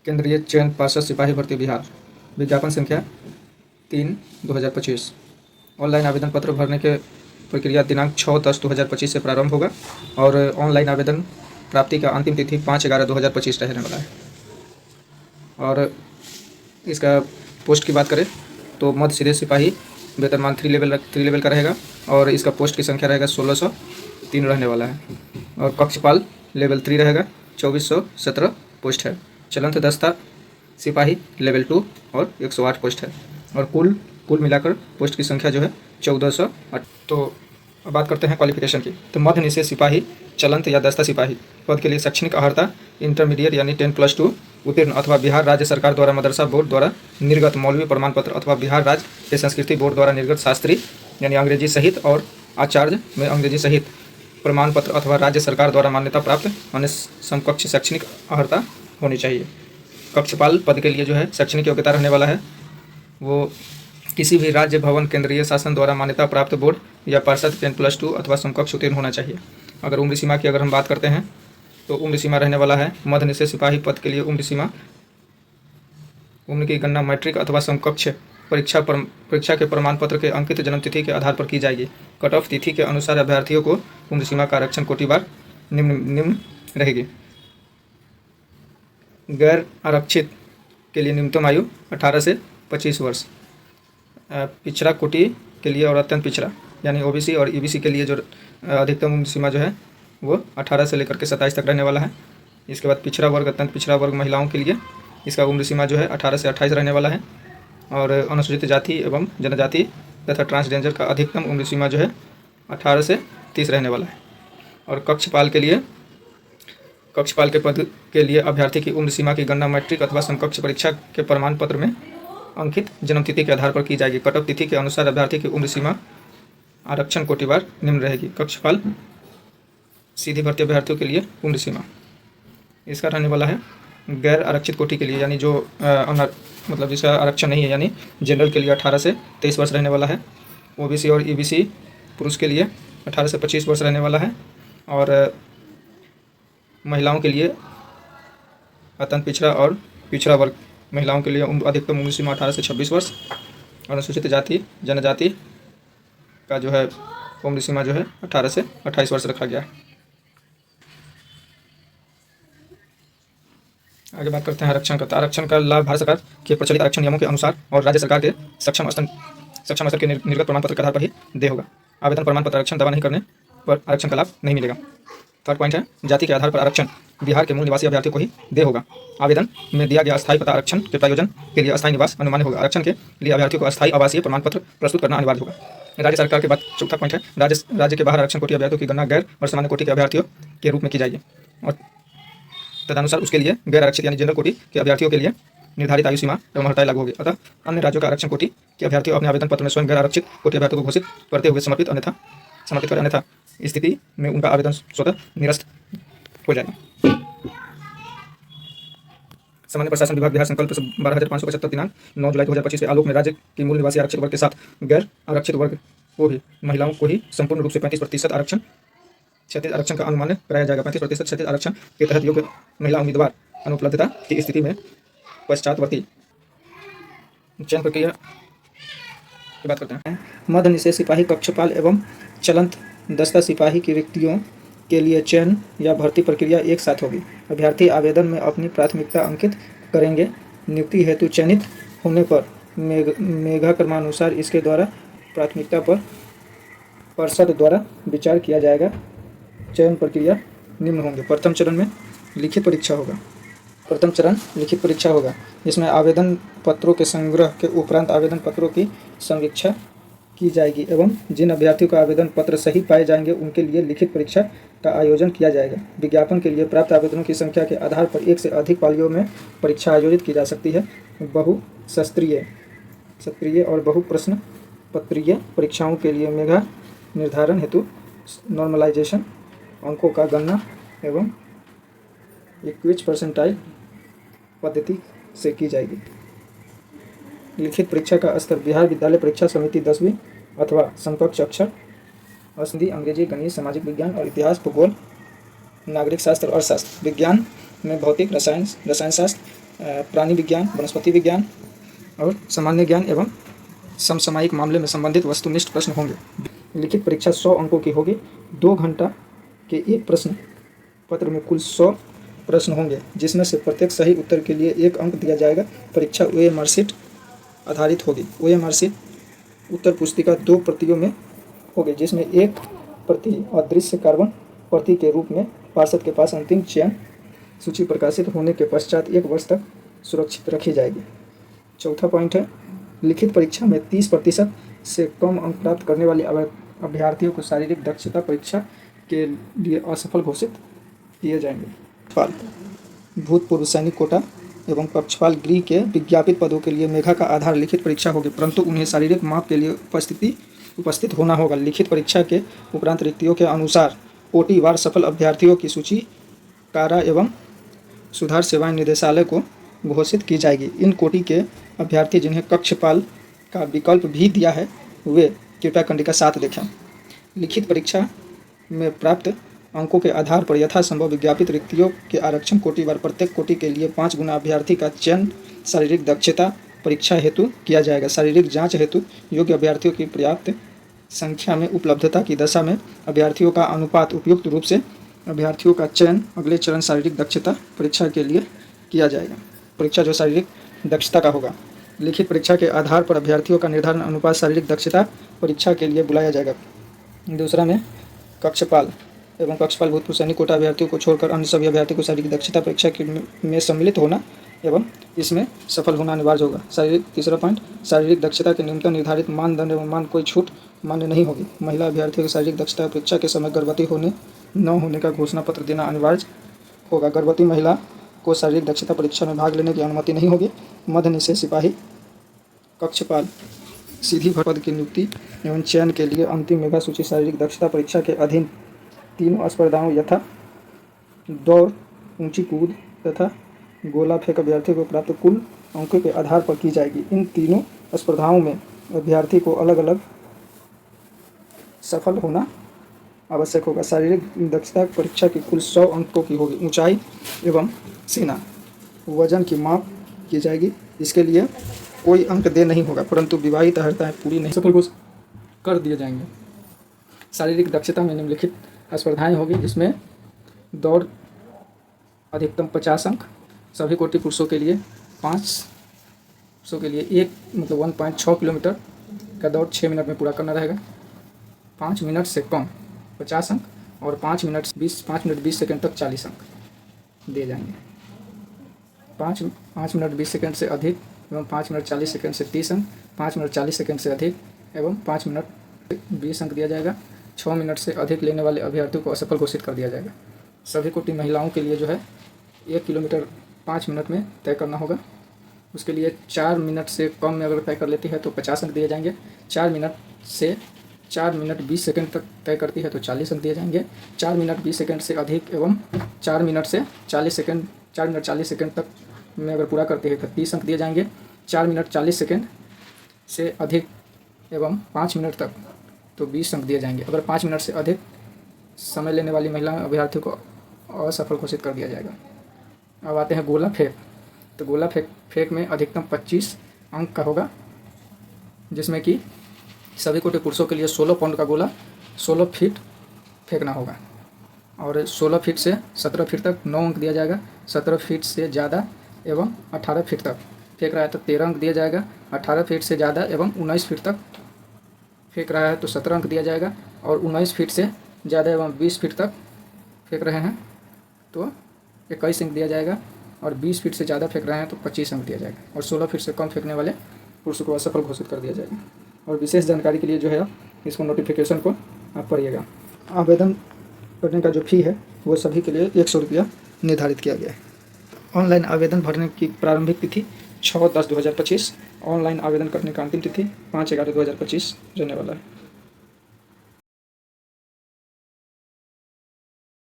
केंद्रीय चयन पार्षद सिपाही भर्ती बिहार। विज्ञापन संख्या 3/2025। ऑनलाइन आवेदन पत्र भरने के प्रक्रिया दिनांक 6/10/2025 से प्रारंभ होगा और ऑनलाइन आवेदन प्राप्ति का अंतिम तिथि 5/11/2025 रहने वाला है। और इसका पोस्ट की बात करें तो मध्य सीधे सिपाही वेतनमान 3 लेवल का रहेगा और इसका पोस्ट की संख्या रहेगा 1603 रहने वाला है। और कक्षपाल लेवल 3 रहेगा, 2417 पोस्ट है। चलंत दस्ता सिपाही लेवल 2 और 108 पोस्ट है। और कुल मिलाकर पोस्ट की संख्या जो है 1408। तो अब बात करते हैं क्वालिफिकेशन की। तो मध्य निषेध सिपाही चलंत या दस्ता सिपाही पद के लिए शैक्षणिक अर्हता इंटरमीडिएट यानी 10+2 उत्तीर्ण अथवा बिहार राज्य सरकार द्वारा मदरसा बोर्ड द्वारा निर्गत मौलवी प्रमाण पत्र अथवा बिहार राज्य संस्कृति बोर्ड द्वारा निर्गत शास्त्री यानी अंग्रेजी सहित और आचार्य में अंग्रेजी सहित प्रमाण पत्र अथवा राज्य सरकार द्वारा मान्यता प्राप्त अन्य समकक्ष शैक्षणिक अर्हता होनी चाहिए। कक्षपाल पद के लिए जो है शैक्षणिक योग्यता रहने वाला है वो किसी भी राज्य भवन केंद्रीय शासन द्वारा मान्यता प्राप्त बोर्ड या पार्षद 10+2 अथवा समकक्ष उत्तीर्ण होना चाहिए। अगर उम्र सीमा की अगर हम बात करते हैं तो उम्र सीमा रहने वाला है मध्य निषेध सिपाही पद के लिए उम्र की गणना मैट्रिक अथवा समकक्ष परीक्षा के प्रमाण पत्र के अंकित जन्म तिथि के आधार पर की जाएगी। कट ऑफ तिथि के अनुसार अभ्यर्थियों को उम्र सीमा का आरक्षण कोटिवार निम्न रहेगी। गैर आरक्षित के लिए न्यूनतम आयु 18 से 25 वर्ष। पिछड़ा कोटि के लिए और अत्यंत पिछड़ा यानी ओबीसी और ईबीसी के लिए जो अधिकतम उम्र सीमा जो है वो 18 से लेकर के 27 तक रहने वाला है। इसके बाद पिछड़ा वर्ग अत्यंत पिछड़ा वर्ग महिलाओं के लिए इसका उम्र सीमा जो है 18 से 28 रहने वाला है। और अनुसूचित जाति एवं जनजाति तथा ट्रांसजेंडर का अधिकतम उम्र सीमा जो है 18 से 30 रहने वाला है। और कक्षपाल के पद के लिए अभ्यर्थी की उम्र सीमा की गणना मैट्रिक अथवा समकक्ष परीक्षा के प्रमाण पत्र में अंकित जन्मतिथि के आधार पर की जाएगी। कट ऑफ तिथि के अनुसार अभ्यर्थी की उम्र सीमा आरक्षण कोटिवार निम्न रहेगी। कक्षपाल सीधी भर्ती अभ्यर्थियों के लिए उम्र सीमा इसका रहने वाला है गैर आरक्षित कोटि के लिए यानी जो मतलब जिसका आरक्षण नहीं है यानी जनरल के लिए 18 से 23 वर्ष रहने वाला है। ओबीसी और ईबीसी पुरुष के लिए 18 से 25 वर्ष रहने वाला है। और महिलाओं के लिए अत्यंत पिछड़ा और पिछड़ा वर्ग महिलाओं के लिए अधिकतम उम्र सीमा 18 से 26 वर्ष। अनुसूचित जाति जनजाति का जो है उम्र सीमा जो है 18 से 28 वर्ष रखा गया है। आगे बात करते हैं आरक्षण का। आरक्षण का लाभ भारत सरकार के प्रचलित आरक्षण नियमों के अनुसार और राज्य सरकार के सक्षम स्तर के निर्गत प्रमाण पत्र के आधार पर ही दे होगा। आवेदन प्रमाण पत्र आरक्षण दावा नहीं करने पर आरक्षण का लाभ नहीं मिलेगा। थर्ड पॉइंट है जाति के आधार पर आरक्षण बिहार के मूल निवासी अभ्यर्थियों को ही दे होगा। आवेदन में दिया गया अस्थायी पता आरक्षण के प्रयोजन के लिए अस्थायी निवास अनुमान्य होगा। आरक्षण के लिए अभ्यर्थियों को अस्थायी आवासीय प्रमाण पत्र प्रस्तुत करना अनिवार्य होगा। राज्य सरकार के बाद चौथा पॉइंट है राज्य के बाहर आरक्षण कोटि अभ्यर्थियों की गणना गैर और सामान्य कोटि के अभ्यर्थियों के रूप में की जाएगी और तदनुसार उसके लिए गैर आरक्षित यानी जनरल कोटि के अभ्यर्थियों के लिए निर्धारित आयु सीमा एवं अर्हताएं लागू होगी। अतः अन्य राज्यों का आरक्षण कोटि के अभ्यर्थियों अपने आवेदन पत्र में स्वयं गैर आरक्षित कोटि अभ्यर्थियों को घोषित करते हुए समर्पित करें, अन्यथा स्थिति में उनका आवेदन स्वतः निरस्त हो जाएगा। सामान्य प्रशासन विभाग बिहार संकल्प 12,575 दिनांक 9 जुलाई 2025 के आलोक में राज्य की मूल निवासी आरक्षित वर्ग के साथ गैर आरक्षित वर्ग को भी महिलाओं को ही संपूर्ण रूप से 35% आरक्षण क्षैतिज आरक्षण का अनुमान कराया जाएगा। 35% क्षैतिज आरक्षण के तहत योग्य महिला उम्मीदवार अनुपलब्धता की स्थिति में पश्चातवर्ती चयन प्रक्रिया की बात करते हैं। मध्य निषेध सिपाही कक्षपाल एवं चलंत दस्ता सिपाही की रिक्तियों के लिए चयन या भर्ती प्रक्रिया एक साथ होगी। अभ्यर्थी आवेदन में अपनी प्राथमिकता अंकित करेंगे। नियुक्ति हेतु चयनित होने पर मेधा क्रमानुसार इसके द्वारा प्राथमिकता पर पार्षद द्वारा विचार किया जाएगा। चयन प्रक्रिया निम्न होंगे। प्रथम चरण लिखित परीक्षा होगा जिसमें आवेदन पत्रों के संग्रह के उपरांत आवेदन पत्रों की समीक्षा की जाएगी एवं जिन अभ्यर्थियों का आवेदन पत्र सही पाए जाएंगे उनके लिए लिखित परीक्षा का आयोजन किया जाएगा। विज्ञापन के लिए प्राप्त आवेदनों की संख्या के आधार पर एक से अधिक पालियों में परीक्षा आयोजित की जा सकती है। सत्रीय और बहुप्रश्न पत्रीय परीक्षाओं के लिए मेधा निर्धारण हेतु नॉर्मलाइजेशन अंकों का गणना एवं इक्विज परसेंटाइल पद्धति से की जाएगी। लिखित परीक्षा का स्तर बिहार विद्यालय परीक्षा समिति 10वीं अथवा समकक्ष अक्षर हिंदी, अंग्रेजी, गणित, सामाजिक विज्ञान और इतिहास, भूगोल, नागरिक शास्त्र और शास्त्र। विज्ञान में भौतिक, रसायन शास्त्र, प्राणी विज्ञान, वनस्पति विज्ञान और सामान्य ज्ञान एवं समसामयिक मामले में संबंधित वस्तुनिष्ठ प्रश्न होंगे। लिखित परीक्षा 100 अंकों की होगी। 2 घंटा के एक प्रश्न पत्र में कुल 100 प्रश्न होंगे, जिसमें से प्रत्येक सही उत्तर के लिए 1 अंक दिया जाएगा। परीक्षा OMR शीट आधारित होगी। OMR शीट उत्तर पुस्तिका 2 प्रतियों में होगी, जिसमें एक प्रति अदृश्य कार्बन प्रति के रूप में पार्षद के पास अंतिम चयन सूची प्रकाशित होने के पश्चात 1 वर्ष तक सुरक्षित रखी जाएगी। चौथा पॉइंट है, लिखित परीक्षा में 30% से कम अंक प्राप्त करने वाले अभ्यर्थियों को शारीरिक दक्षता परीक्षा के लिए असफल घोषित किए जाएंगे। पक्षपाल, भूतपूर्व सैनिक कोटा एवं पक्षपाल गृह के विज्ञापित पदों के लिए मेधा का आधार लिखित परीक्षा होगी, परंतु उन्हें शारीरिक माप के लिए उपस्थित होना होगा। लिखित परीक्षा के उपरांत रिक्तियों के अनुसार कोटिवार सफल अभ्यर्थियों की सूची कारा एवं सुधार सेवाएं निदेशालय को घोषित की जाएगी। इन कोटि के अभ्यर्थी जिन्हें कक्षपाल का विकल्प भी दिया है, वे कृपया कंडिका 7 देखें। लिखित परीक्षा में प्राप्त अंकों के आधार पर यथासंभव विज्ञापित रिक्तियों के आरक्षण कोटिवार प्रत्येक कोटि के लिए 5 गुना अभ्यर्थी का चयन शारीरिक दक्षता परीक्षा हेतु किया जाएगा। शारीरिक जांच हेतु योग्य अभ्यर्थियों की पर्याप्त संख्या में उपलब्धता की दशा में अभ्यर्थियों का अनुपात उपयुक्त रूप से अभ्यर्थियों का चयन अगले चरण शारीरिक दक्षता परीक्षा के लिए किया जाएगा। परीक्षा जो शारीरिक दक्षता का होगा। लिखित परीक्षा के आधार पर अभ्यर्थियों का निर्धारण अनुपात शारीरिक दक्षता परीक्षा के लिए बुलाया जाएगा। दूसरा में कक्षपाल एवं कक्षपाल भूतपूर्व सैनिक कोटा अभ्यर्थियों को छोड़कर अन्य सभी अभ्यर्थियों को शारीरिक दक्षता परीक्षा में सम्मिलित होना एवं इसमें सफल होना अनिवार्य होगा। तीसरा पॉइंट, शारीरिक दक्षता के न्यूनतम निर्धारित मानदंड एवं मान कोई छूट मान्य नहीं होगी। महिला अभ्यर्थियों की शारीरिक दक्षता परीक्षा के समय गर्भवती न होने का घोषणा पत्र देना अनिवार्य होगा। गर्भवती महिला को शारीरिक दक्षता परीक्षा में भाग लेने की अनुमति नहीं होगी। मध्य निषेध सिपाही, कक्षपाल, सीधी भर्ती पद की नियुक्ति एवं चयन के लिए अंतिम मेधा सूची शारीरिक दक्षता परीक्षा के अधीन 3 स्पर्धाओं यथा दौड़, ऊंची कूद तथा गोला फेंक अभ्यर्थी को प्राप्त कुल अंकों के आधार पर की जाएगी। इन तीनों स्पर्धाओं में अभ्यर्थी को अलग अलग सफल होना आवश्यक होगा। शारीरिक दक्षता परीक्षा की कुल 100 अंकों की होगी। ऊंचाई एवं सीना वजन की माप की जाएगी। इसके लिए कोई अंक दे नहीं होगा, परंतु विवाहित अर्हताएं पूरी नहीं सफल घोषित कर दिए जाएंगे। शारीरिक दक्षता में निम्नलिखित स्पर्धाएं होगी, जिसमें दौड़ अधिकतम 50 अंक, सभी कोटि पुरुषों के लिए 5 के लिए 1.6 किलोमीटर का दौड़ 6 मिनट में पूरा करना रहेगा। 5 मिनट से कम 50 अंक और 5 मिनट 20 सेकंड तक 40 अंक दिए जाएंगे। 5 मिनट 20 सेकंड से अधिक एवं 5 मिनट 40 सेकंड से 30 अंक, 5 मिनट 40 सेकंड से अधिक एवं 5 मिनट 20 अंक दिया जाएगा। 6 मिनट से अधिक लेने वाले अभ्यर्थियों को असफल घोषित कर दिया जाएगा। सभी कोटि महिलाओं के लिए जो है 1 किलोमीटर 5 मिनट में तय करना होगा। उसके लिए 4 मिनट से कम में अगर तय कर लेती है तो 50 अंक दिए जाएंगे। 4 मिनट 20 सेकंड तक तय करती है तो 40 अंक दिए जाएंगे। 4 मिनट 20 सेकंड से अधिक एवं 4 मिनट 40 सेकंड तक में अगर पूरा करती है तो 30 अंक दिए जाएंगे। 4 मिनट 40 सेकंड से अधिक एवं 5 मिनट तक तो 20 अंक दिए जाएंगे। अगर 5 मिनट से अधिक समय लेने वाली महिला अभ्यर्थियों को असफल घोषित कर दिया जाएगा। अब आते हैं गोला फेंक। तो गोला फेंक में अधिकतम 25 अंक का होगा, जिसमें कि सभी कोटि पुरुषों के लिए 16 पाउंड का गोला 16 फीट फेंकना होगा और 16 फीट से 17 फीट तक 9 अंक दिया जाएगा। 17 फीट से ज़्यादा एवं 18 फीट तक फेंक रहा है तो 13 अंक दिया जाएगा। 18 फीट से ज़्यादा एवं 19 फीट तक फेंक रहा है तो 17 अंक दिया जाएगा और 19 फीट से ज़्यादा एवं 20 फीट तक फेंक रहे हैं तो 21 अंक दिया जाएगा और 20 फीट से ज़्यादा फेंक रहे हैं तो 25 अंक दिया जाएगा और 16 फीट से कम फेंकने वाले पुरुषों को असफल घोषित कर दिया जाएगा। और विशेष जानकारी के लिए जो है इसको नोटिफिकेशन को आप पढ़िएगा। आवेदन करने का जो फ़ी है वो सभी के लिए 100 रुपया निर्धारित किया गया है। ऑनलाइन आवेदन भरने की प्रारंभिक तिथि 6/10/2025। ऑनलाइन आवेदन करने का अंतिम तिथि 5/11/2025 रहने वाला है।